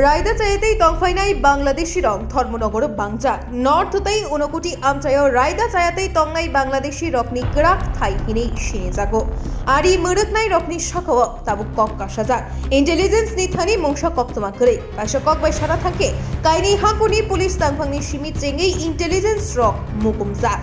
রায়দা চাইতেই তংফাইনাই বাংলাদেশি রং ধর্মনগর বাংজা নর্থ তাই উনকুটি আমচায় রায়দা চায়াতেই তংনাই বাংলাদেশি রকনি গ্রাক থাই হিনেই সিনে জাগো আরি মুরুকনাই রকনি শাখাও তাবুক কক কাশাজার ইন্টেলিজেন্স নি থানি মংসা কক্তমা করে পাশা কক বাই সারা থাকে কাইনি হাকুনি পুলিশ তাংফাংনি সিমি চেঙ্গেই ইন্টেলিজেন্স রক মুকুমজা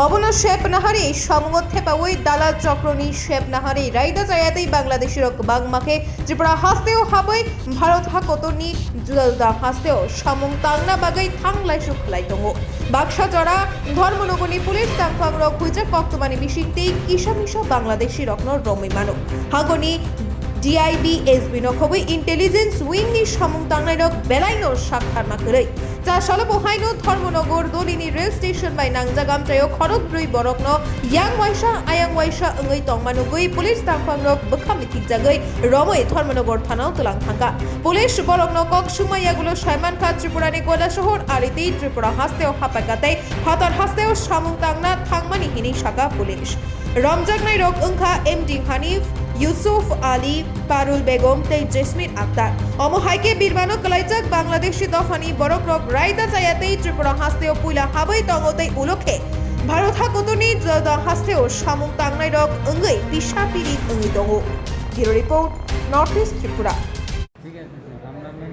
অবনো শেপ নাহারে সমগথে পাওই দালাল চক্রনি শেপ নাহারে রাইদা চায়াতেই বাংলাদেশের বাংমাকে ত্রিপুরা হাসতেও হাবই ভারত হাকতনি জুদালদা হাসতেও সামং তাংনা বাগাই থাংলাই সুখলাই দङ বাক্সা জড়া ধর্মনগনি পুলিশ তাংফাং রক হুইজা কক্তমানি মিশিংতেই কিসামিশা বাংলাদেশি রকন রমি মানো হাগনি ডিআইবি এসবি নখবই ইন্টেলিজেন্স উইংনি সামং তাংনাই রক বেলাইনো সাক্ষার মাকरै যা সলবহাইনো ধর্মনগর দলিনী রেল স্টেশন বাই নাংজাগামটায় খরক ব্রুই বরকনো ইয়াং ওয়াইসা অঙ্গৈ তংমানুগৈ পুলিশ তাংফাং রক বখামিথিক জাগৈ রমৈ ধর্মনগর থানাও তুলাং থাঙ্গা পুলিশ বরকনো কক সুমাইয়াগুলো সাইমানখা ত্রিপুরানি কয়লা শহর আরিতেই ত্রিপুরা হাসতেও হাপাকাতাই হাতার হাসতেও সামং তাংনা থাংমানি হিনি শাখা পুলিশ রমজাগনাই রক ওংখা এমডি হানিফ ইউসুফ আলী পারুল বেগম তেই জেসমিন আক্তার অমহাইকে বীরমানো কলাইজাক বাংলাদেশি দফানি বরক রক রায়দা চায়াতেই ত্রিপুরা হাসতেও পুইলা হাবই তঙ্গতেই উলখে ভারত হাকতনি জদা হাসতেও সামুং তাংনাই রক অঙ্গৈ পিসা পিরি অঙ্গৈ দङ bureau report North East Tripura.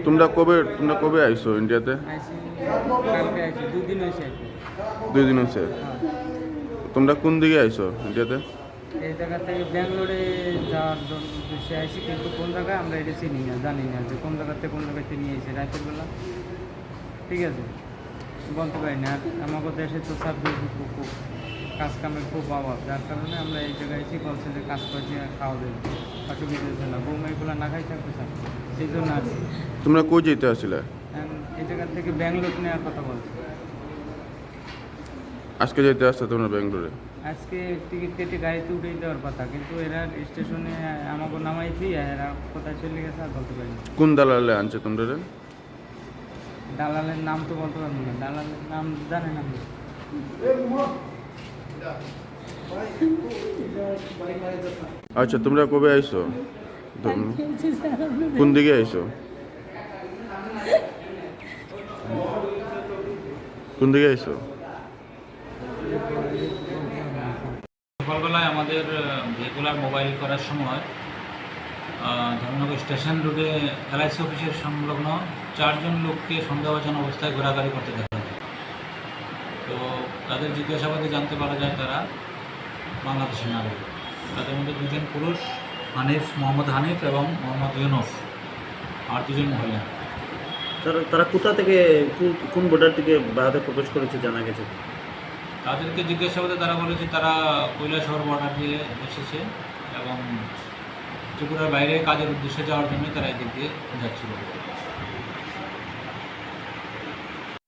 তোমরা কবে আইছো ইন্ডিয়াতে? কালকে আইছি, দুই দিন হয়েছে। তোমরা কোন দিকে আইছো ইন্ডিয়াতে? এই জায়গা থেকে ব্যাঙ্গালোরে যাওয়ার উদ্দেশ্যে আইছি, কিন্তু কোন জায়গায় আমরা এটা চিনি না, জানি না যে কোন জায়গাতে নিয়ে এসে রাতের বেলা, ঠিক আছে, বলতে পারি না। আর আমাদের দেশে তো সার্ভিস খুব কাজ কামের খুব অভাব, যার কারণে আমরা এই জায়গায় এসে বলছে যে কাজ করছি খাওয়া দেবে, অসুবিধা হচ্ছে না, বৌমাইগুলো না খাই থাকতে চান, সেই জন্য আসছি। তোমরা কই যেতে আসলে? এই জায়গা থেকে ব্যাঙ্গালোর নেওয়ার কথা বলছি। আজকে যেতে আসছো তোমরা ব্যাঙ্গালোরে? আজকে টিকিট কেটে গাড়িতে উঠেই দেওয়ার কথা, কিন্তু এরা স্টেশনে আমাকে নামাইছি, এরা কোথায় চলে গেছে আর বলতে পারি না। কোন দালালে আনছে তোমরা? দালালের নাম তো বলতে পারবো না, দালালের নাম জানেন আপনি? আচ্ছা, তোমরা কবে আইছো? কোন দিকে আইছো? কোন দিকে আইছো? সকালবেলায় আমাদের রেগুলার মোবাইল করার সময় ধর্মনগর স্টেশন রোডে এলআইসি অফিসের সংলগ্ন 4 জন লোককে সন্দেহভাজন অবস্থায় ঘোরাঘুরি করতে দেখা যায়। তো তাদের জিজ্ঞাসাবাদে জানতে পারা যায় তারা বাংলাদেশের নাগরিক। তাদের মধ্যে 2 জন পুরুষ, মোহাম্মদ হানিফ এবং মোহাম্মদ ইউনুস, আর 2 জন মহিলা। তারা কোথা থেকে, কোন বর্ডার থেকে ভারতে প্রবেশ করেছে জানা গেছে? তাদেরকে জিজ্ঞাসাবাদে তারা বলেছে তারা কৈলাসহর বর্ডার দিয়ে এসেছে এবং ত্রিপুরার বাইরে কাজের উদ্দেশ্যে যাওয়ার জন্য তারা এদিক দিয়ে যাচ্ছিল।